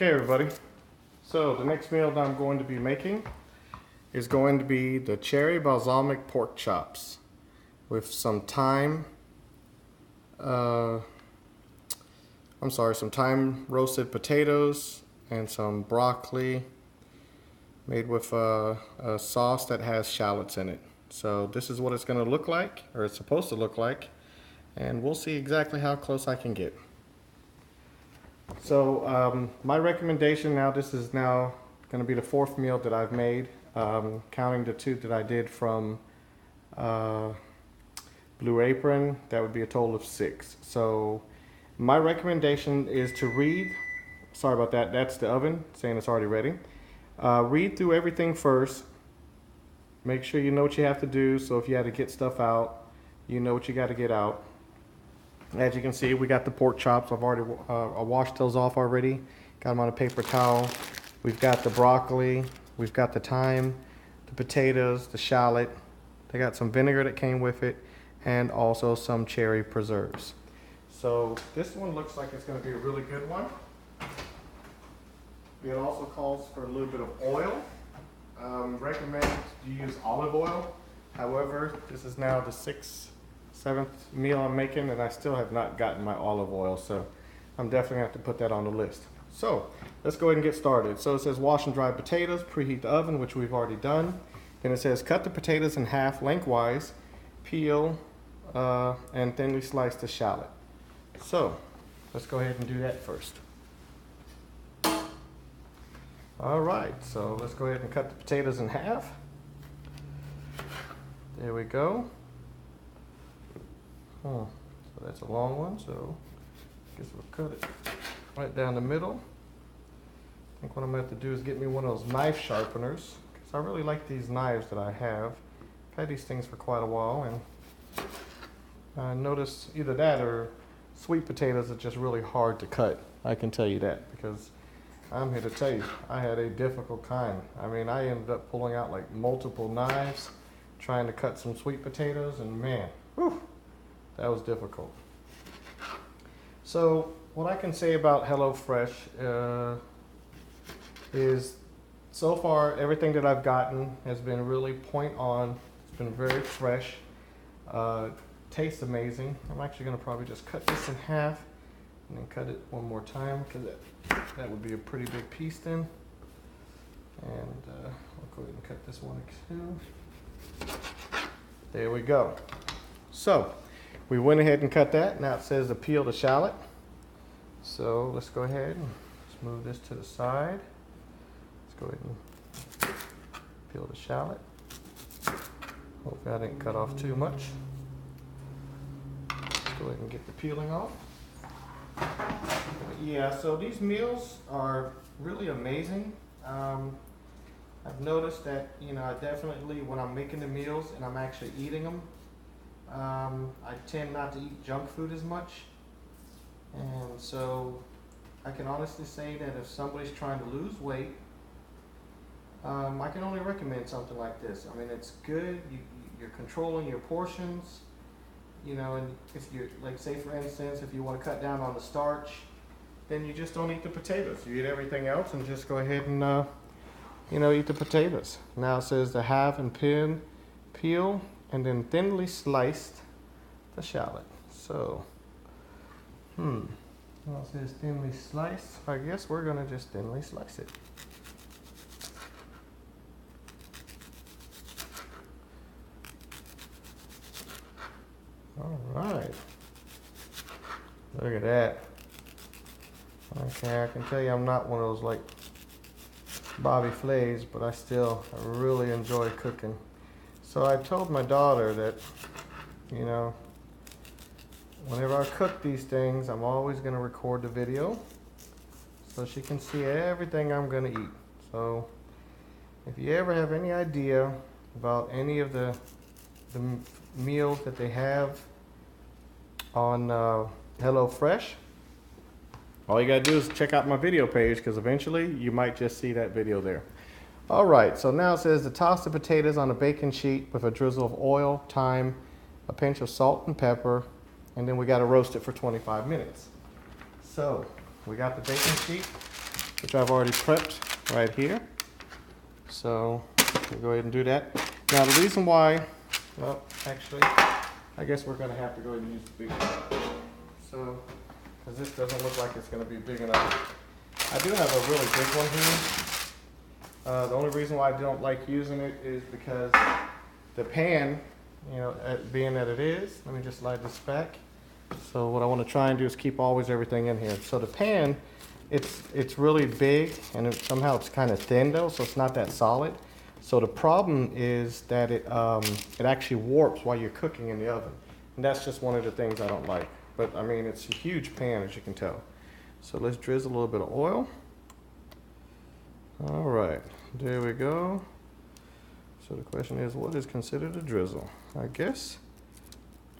Okay, everybody. So the next meal that I'm going to be making is going to be the cherry balsamic pork chops with some thyme. Some thyme roasted potatoes and some broccoli made with a sauce that has shallots in it. So this is what it's going to look like, or it's supposed to look like, and we'll see exactly how close I can get. So my recommendation now, this is now going to be the fourth meal that I've made, counting the two that I did from Blue Apron. That would be a total of 6. So my recommendation is to read, sorry about that, that's the oven saying it's already ready. Read through everything first. Make sure you know what you have to do, so if you had to get stuff out, you know what you got to get out. As you can see, we got the pork chops. I've already washed those off already. Got them on a paper towel. We've got the broccoli. We've got the thyme, the potatoes, the shallot. They got some vinegar that came with it, and also some cherry preserves. So this one looks like it's going to be a really good one. It also calls for a little bit of oil. Recommend you use olive oil. However, this is now the 7th meal I'm making, and I still have not gotten my olive oil, so I'm definitely going to have to put that on the list. So let's go ahead and get started. So it says wash and dry potatoes, preheat the oven, which we've already done. Then it says cut the potatoes in half lengthwise, peel, and thinly slice the shallot. So let's go ahead and do that first. All right, so let's go ahead and cut the potatoes in half. There we go. So that's a long one, so I guess we'll cut it right down the middle. I think what I'm going to have to do is get me one of those knife sharpeners, because I really like these knives that I have. I've had these things for quite a while, and I noticed either that or sweet potatoes are just really hard to cut. I can tell you that, because I'm here to tell you, I had a difficult kind. I mean, I ended up pulling out like multiple knives trying to cut some sweet potatoes, and man, whew, that was difficult. So what I can say about HelloFresh is so far everything that I've gotten has been really point on. It's been very fresh. Tastes amazing. I'm actually going to probably just cut this in half and then cut it one more time, because that would be a pretty big piece then. And I'll go ahead and cut this one too. There we go. So we went ahead and cut that. Now it says to peel the shallot. So let's go ahead and just move this to the side. Let's go ahead and peel the shallot. Hopefully I didn't cut off too much. Let's go ahead and get the peeling off. Yeah, so these meals are really amazing. I've noticed that, I definitely, when I'm making the meals and I'm actually eating them, I tend not to eat junk food as much. And so I can honestly say that if somebody's trying to lose weight, I can only recommend something like this. I mean, it's good. You're controlling your portions, and if you're, like, say for instance, if you want to cut down on the starch, then you just don't eat the potatoes. You eat everything else and just go ahead and, eat the potatoes. Now it says to halve and peel, and then thinly sliced the shallot. So, well, it says thinly sliced. I guess we're gonna just thinly slice it. All right. Look at that. Okay, I can tell you I'm not one of those like Bobby Flays, but I really enjoy cooking. So I told my daughter that, whenever I cook these things, I'm always going to record the video so she can see everything I'm going to eat. So if you ever have any idea about any of the meals that they have on HelloFresh, all you got to do is check out my video page, because eventually you might just see that video there. All right, so now it says to toss the potatoes on a baking sheet with a drizzle of oil, thyme, a pinch of salt and pepper, and then we got to roast it for 25 minutes. So we got the baking sheet. which I've already prepped right here. So we'll go ahead and do that. Now the reason why, well, actually, I guess we're going to have to go ahead and use the big one. So, because this doesn't look like it's going to be big enough. I do have a really big one here. The only reason why I don't like using it is because the pan, you know, being that it is, let me just slide this back. So what I want to try and do is keep always everything in here. So the pan, it's really big, and somehow it's kind of thin though, so it's not that solid. So the problem is that it actually warps while you're cooking in the oven. And that's just one of the things I don't like. But I mean, it's a huge pan, as you can tell. So let's drizzle a little bit of oil. All right, there we go. So the question is, what is considered a drizzle? I guess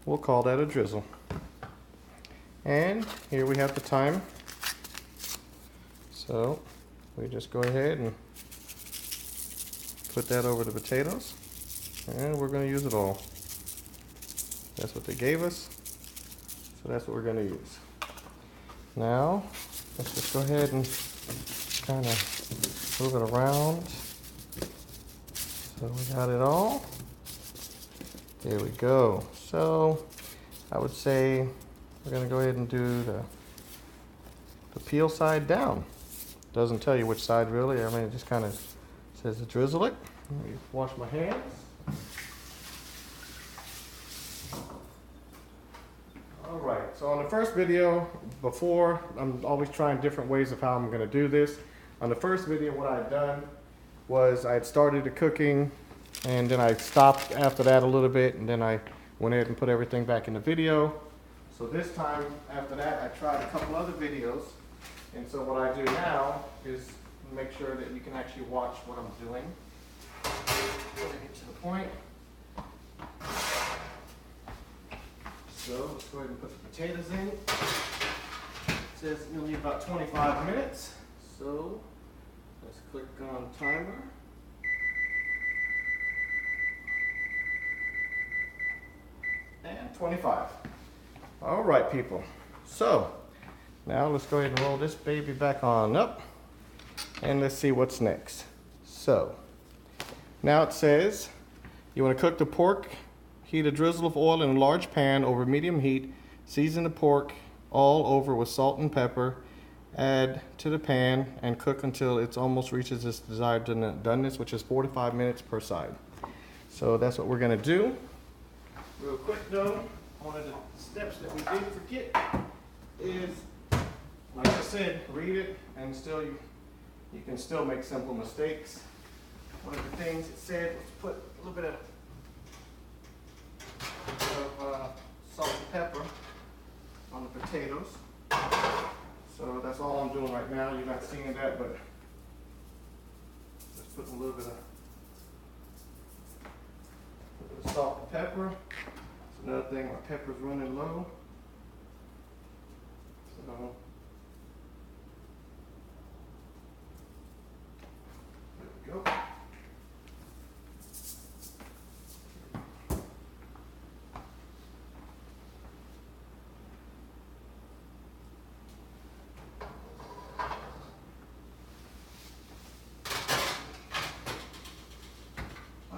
we'll call that a drizzle. And here we have the thyme. So we just go ahead and put that over the potatoes, and we're going to use it all. That's what they gave us, so that's what we're going to use. Now let's just go ahead and kind of move it around. So we got it all. There we go. So I would say we're going to go ahead and do the peel side down. Doesn't tell you which side really. I mean, it just kind of says to drizzle it. Let me wash my hands. All right, so on the first video, before, I'm always trying different ways of how I'm going to do this. On the first video, what I had done was I had started the cooking, and then I stopped after that a little bit, and then I went ahead and put everything back in the video. So this time, after that, I tried a couple other videos. And so what I do now is make sure that you can actually watch what I'm doing. Let me get to the point. So let's go ahead and put the potatoes in. It says you'll need about 25 minutes. So let's click on timer. And 25. All right, people. So now let's go ahead and roll this baby back on up, and let's see what's next. So now it says you want to cook the pork, heat a drizzle of oil in a large pan over medium heat, season the pork all over with salt and pepper, add to the pan, and cook until it almost reaches its desired doneness, which is 4 to 5 minutes per side. So that's what we're going to do. Real quick though, one of the steps that we did forget is, like I said, read it, and still you can still make simple mistakes. One of the things it said was put a little bit of salt and pepper on the potatoes. So that's all I'm doing right now. You're not seeing that, but just putting a little bit of salt and pepper. It's another thing, my pepper's running low. So there we go.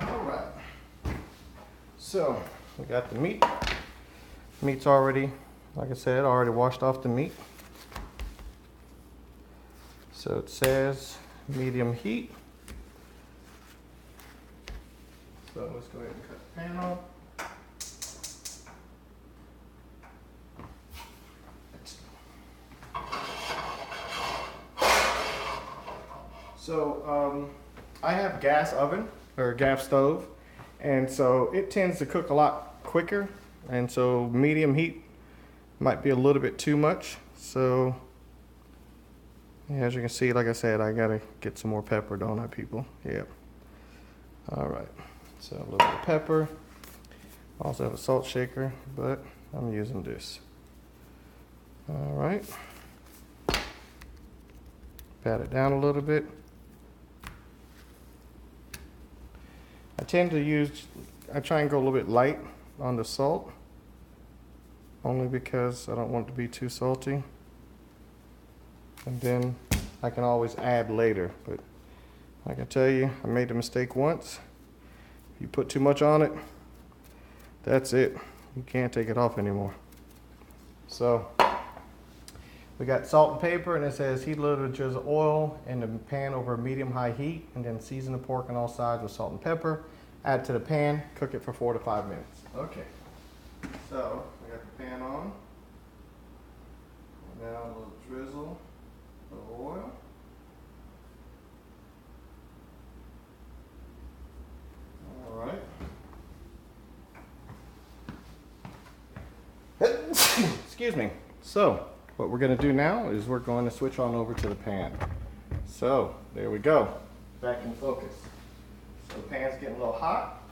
All right. So we got the meat. Meat's already, like I said, already washed off the meat. So it says medium heat. So let's go ahead and cut the pan off. So I have gas oven or gas stove, and so it tends to cook a lot quicker, and so medium heat might be a little bit too much. So yeah, as you can see, like I said, I gotta get some more pepper, don't I, people? Yeah. All right. So a little bit of pepper. Also have a salt shaker, but I'm using this. All right. Pat it down a little bit. I try and go a little bit light on the salt, only because I don't want it to be too salty. And then I can always add later. But I can tell you, I made the mistake once. You put too much on it, that's it. You can't take it off anymore. So we got salt and pepper, and it says heat a little drizzle oil in the pan over medium-high heat, and then season the pork on all sides with salt and pepper. Add to the pan, cook it for 4 to 5 minutes. Okay, so I got the pan on. Now a little drizzle of oil. All right. Excuse me. So what we're going to do now is we're going to switch on over to the pan. So there we go. Back in focus. So the pan's getting a little hot.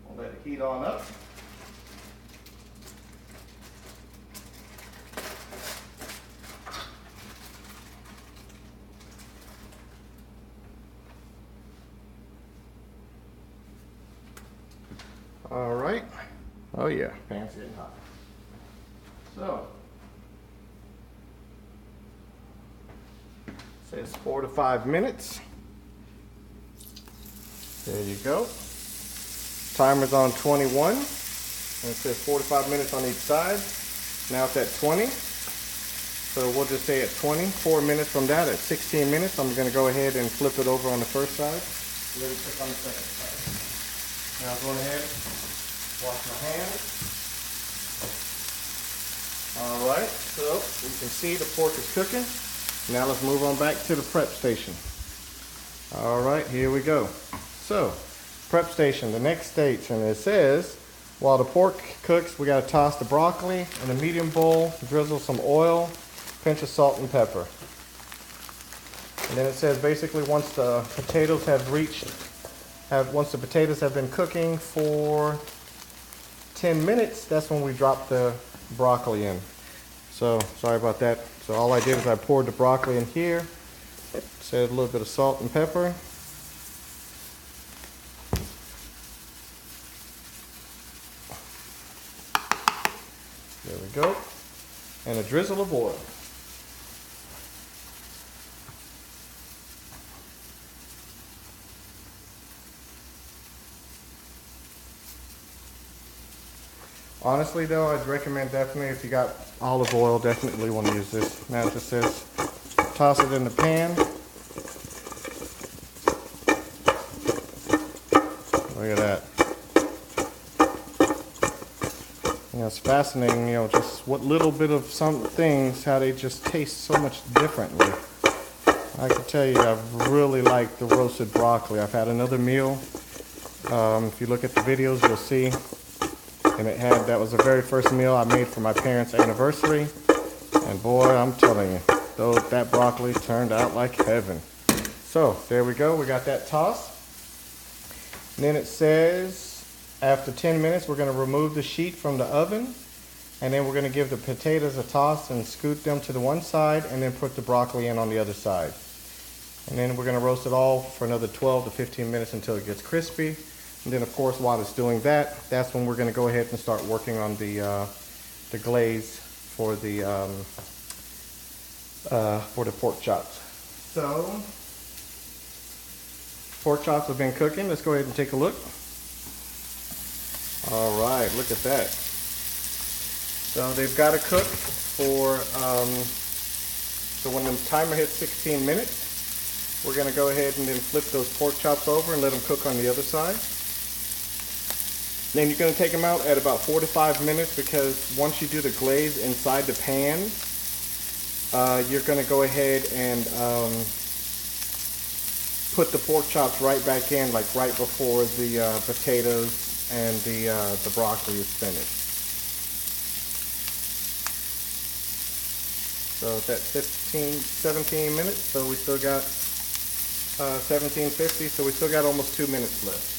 We'll let it heat on up. All right. Oh yeah, pan's getting hot. So, says 4 to 5 minutes. There you go. Timer's on 21. And it says 4 to 5 minutes on each side. Now it's at 20. So we'll just say at 20. 4 minutes from that, at 16 minutes, I'm going to go ahead and flip it over on the first side. Let it cook on the second side. Now go ahead, wash my hands. All right, so you can see the pork is cooking. Now let's move on back to the prep station. All right, here we go. So, prep station, the next stage, and it says, while the pork cooks, we gotta toss the broccoli in a medium bowl, drizzle some oil, pinch of salt and pepper. And then it says basically once the potatoes have been cooking for 10 minutes, that's when we drop the broccoli in. So sorry about that. So all I did is I poured the broccoli in here, said a little bit of salt and pepper. There we go. And a drizzle of oil. Honestly though, I'd recommend definitely if you got olive oil, definitely want to use this. Now it just says toss it in the pan. Look at that. You know, it's fascinating, you know, just what little bit of some things, how they just taste so much differently. I can tell you, I've really liked the roasted broccoli. I've had another meal. If you look at the videos, you'll see. And that was the very first meal I made for my parents' anniversary. And boy, I'm telling you, that broccoli turned out like heaven. So there we go, we got that tossed. And then it says, after 10 minutes, we're gonna remove the sheet from the oven. And then we're gonna give the potatoes a toss and scoot them to the one side and then put the broccoli in on the other side. And then we're gonna roast it all for another 12 to 15 minutes until it gets crispy. And then, of course, while it's doing that, that's when we're going to go ahead and start working on the glaze for the pork chops. So, pork chops have been cooking. Let's go ahead and take a look. All right, look at that. So they've got to cook for. So when the timer hits 16 minutes, we're going to go ahead and then flip those pork chops over and let them cook on the other side. Then you're going to take them out at about 4 to 5 minutes because once you do the glaze inside the pan, you're going to go ahead and put the pork chops right back in, like right before the potatoes and the broccoli is finished. So that's 17 minutes, so we still got 17:50, so we still got almost 2 minutes left.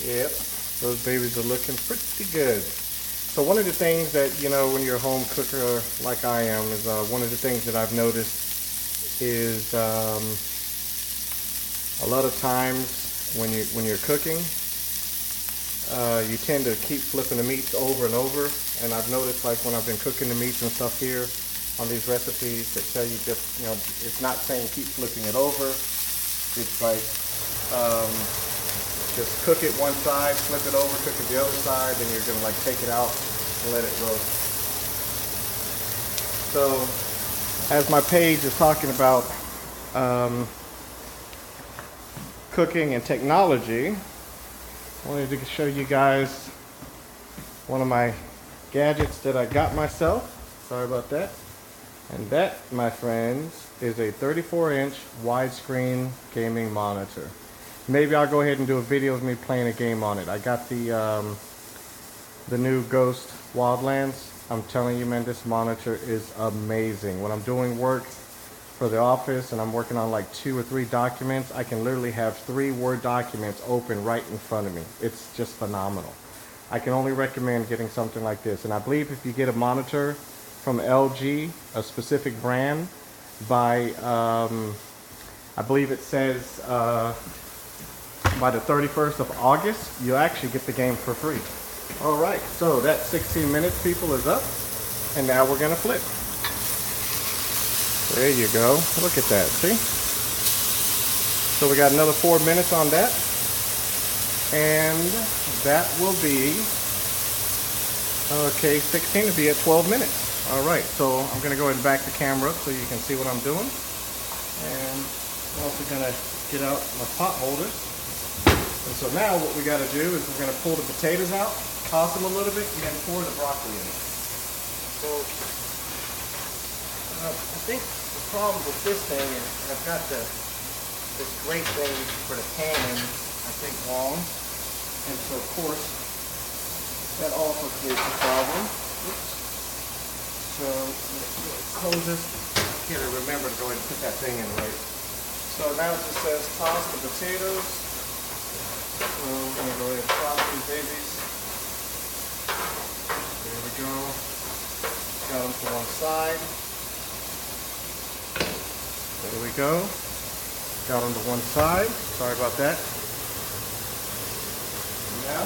Yep, those babies are looking pretty good. So one of the things that, you know, when you're a home cooker like I am, is one of the things that I've noticed is A lot of times when you're cooking, you tend to keep flipping the meats over and over. And I've noticed, like when I've been cooking the meats and stuff here on these recipes that tell you just, it's not saying keep flipping it over. It's like just cook it one side, flip it over, cook it the other side, then you're gonna like take it out and let it roast. So as my page is talking about cooking and technology, I wanted to show you guys one of my gadgets that I got myself. Sorry about that. And that, my friends, is a 34-inch widescreen gaming monitor. Maybe I'll go ahead and do a video of me playing a game on it. I got the new Ghost Wildlands. I'm telling you, man, this monitor is amazing. When I'm doing work for the office and I'm working on like 2 or 3 documents, I can literally have 3 Word documents open right in front of me. It's just phenomenal. I can only recommend getting something like this. And I believe if you get a monitor from LG, a specific brand, by, I believe it says by the 31st of August, you actually get the game for free. All right, so that 16 minutes, people, is up. And now we're gonna flip. There you go. Look at that, see? So we got another 4 minutes on that. And that will be, okay, 16 to be at 12 minutes. All right, so I'm gonna go ahead and back the camera up so you can see what I'm doing. And I'm also gonna get out my pot holders. And so now what we gotta do is we're gonna pull the potatoes out, toss them a little bit, and then pour the broccoli in it. So I think the problem with this thing is I've got this great thing for the canning, I think, wrong. And so of course, that also creates a problem. Oops. So let's close this. I can't remember to go ahead and put that thing in right. So now it just says toss the potatoes. So we're gonna go ahead and toss these babies. There we go. Got them to one side. There we go. Got them to one side. Sorry about that. Now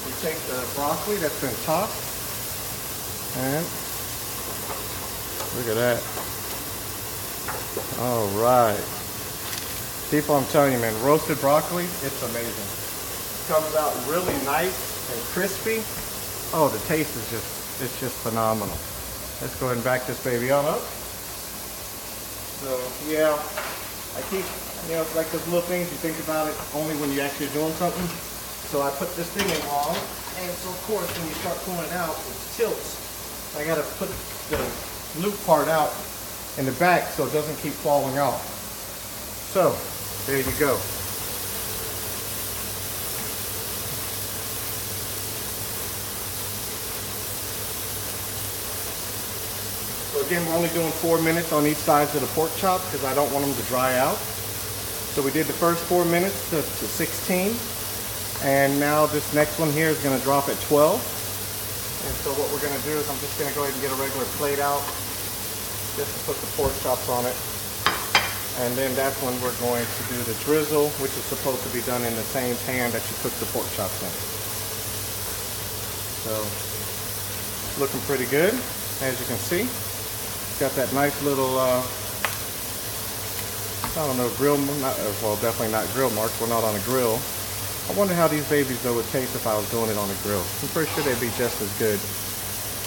we take the broccoli that's been tossed and look at that. All right. People, I'm telling you, man, roasted broccoli, it's amazing. It comes out really nice and crispy. Oh, the taste is it's just phenomenal. Let's go ahead and back this baby on up. So, yeah, I keep, like those little things, you think about it only when you're actually doing something. So I put this thing in wrong, and so of course when you start pulling it out, it tilts. I gotta put the loop part out in the back so it doesn't keep falling off. So, there you go. So again, we're only doing 4 minutes on each side of the pork chop because I don't want them to dry out. So we did the first 4 minutes to 16. And now this next one here is going to drop at 12. And so what we're going to do is I'm just going to go ahead and get a regular plate out just to put the pork chops on it. And then that's when we're going to do the drizzle, which is supposed to be done in the same pan that you cook the pork chops in. So, looking pretty good, as you can see. Got that nice little, I don't know, grill, well, definitely not grill marks. We're not on a grill. I wonder how these babies, though, would taste if I was doing it on a grill. I'm pretty sure they'd be just as good.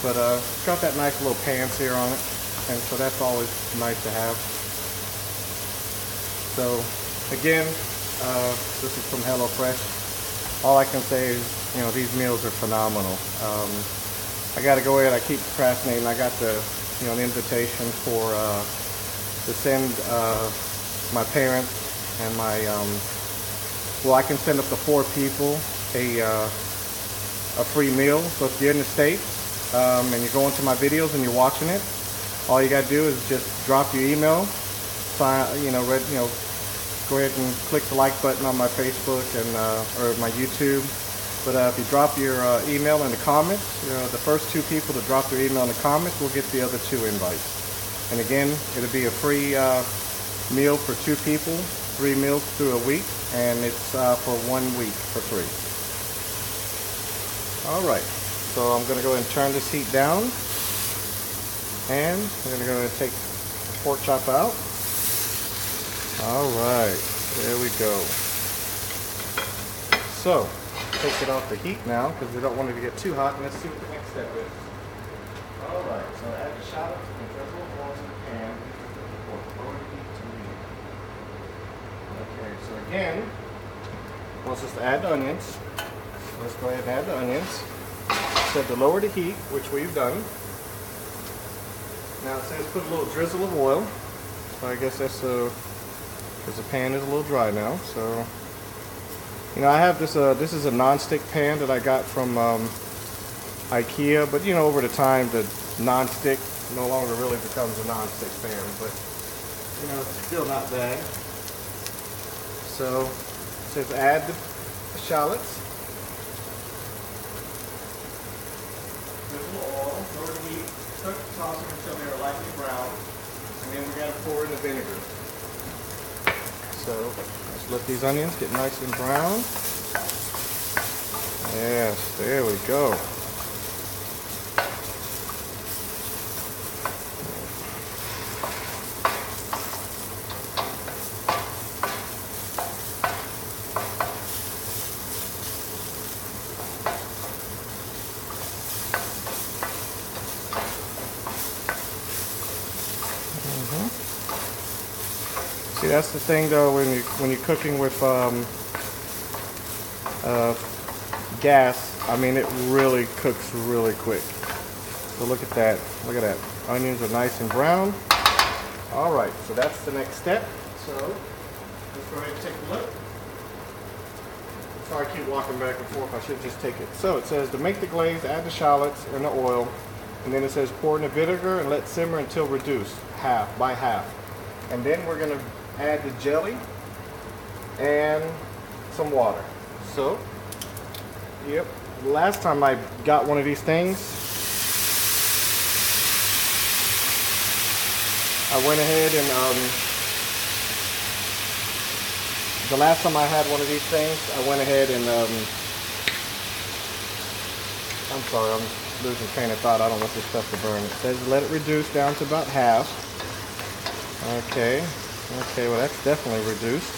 But it's got that nice little pan sear on it, and so that's always nice to have. So, again, this is from HelloFresh. All I can say is, these meals are phenomenal. I got to go ahead. I keep procrastinating. I got the, an invitation for to send my parents and my, well, I can send up to 4 people a free meal. So if you're in the States and you're going to my videos and you're watching it, all you got to do is just drop your email. Go ahead and click the like button on my Facebook and or my YouTube. But if you drop your email in the comments, the first 2 people to drop their email in the comments will get the other 2 invites. And again, it'll be a free meal for 2 people 3 meals through a week, and it's for 1 week for free. All right, so I'm gonna go ahead and turn this heat down, and I'm gonna go ahead and take the pork chop out. All right, there we go. So, take it off the heat now because we don't want it to get too hot, and let's see what the next step is. All right, so add the shallots and drizzle of oil to the pan for lower the heat to medium. Okay, so again, wants us to add the onions. Let's go ahead and add the onions. It said to lower the heat, which we've done. Now it says put a little drizzle of oil. So I guess that's because the pan is a little dry now. So, you know, I have this. This is a non-stick pan that I got from IKEA, but you know, over the time, the non-stick no longer really becomes a non-stick pan, but you know, it's still not bad. So it says add the shallots. Drizzle oil, lower the heat, toss them until they are lightly brown, and then we gotta pour in the vinegar. So let's let these onions get nice and brown. Yes, there we go. See, that's the thing though, when you're cooking with gas, I mean, it really cooks really quick. So look at that. Look at that. Onions are nice and brown. All right, so that's the next step. So let's go ahead and take a look. Sorry, I keep walking back and forth. I should just take it. So it says to make the glaze, add the shallots and the oil, and then it says pour in the vinegar and let simmer until reduced by half. And then we're gonna add the jelly and some water. So, yep, last time I got one of these things, I went ahead and the last time I had one of these things, I went ahead and I'm sorry, I'm losing train of thought. I don't want this stuff to burn. It says let it reduce down to about half. Okay, well that's definitely reduced.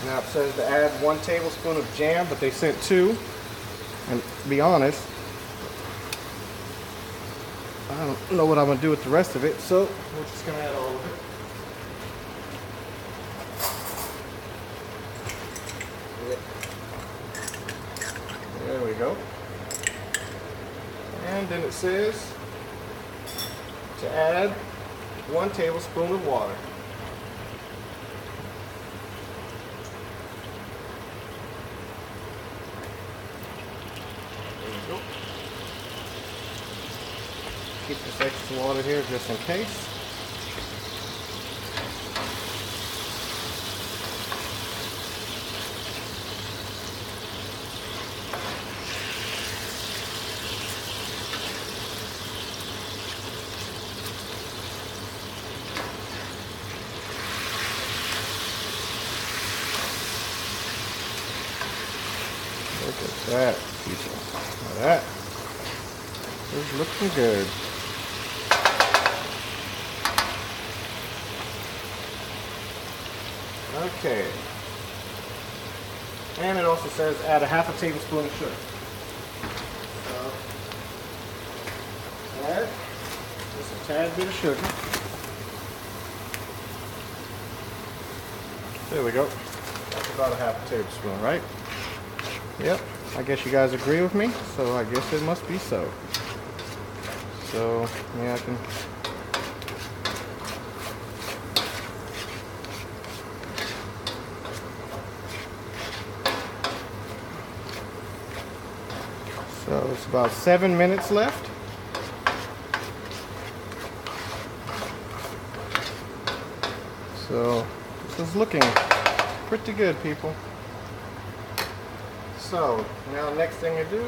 Now it says to add 1 tablespoon of jam, but they sent 2. And to be honest, I don't know what I'm going to do with the rest of it, so we're just going to add all of it. There we go. And then it says to add 1 tablespoon of water. There we go. Keep this extra water here just in case. Look at that, people. Now that is looking good. Okay. And it also says add a 1/2 tablespoon of sugar. So add just a tad bit of sugar. There we go. That's about a 1/2 tablespoon, right? Yep, I guess you guys agree with me, so I guess it must be so. So, yeah, I can... So, it's about 7 minutes left. So, this is looking pretty good, people. So now the next thing I do,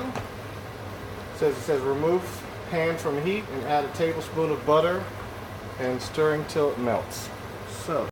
it says remove pan from heat and add a tablespoon of butter and stirring till it melts.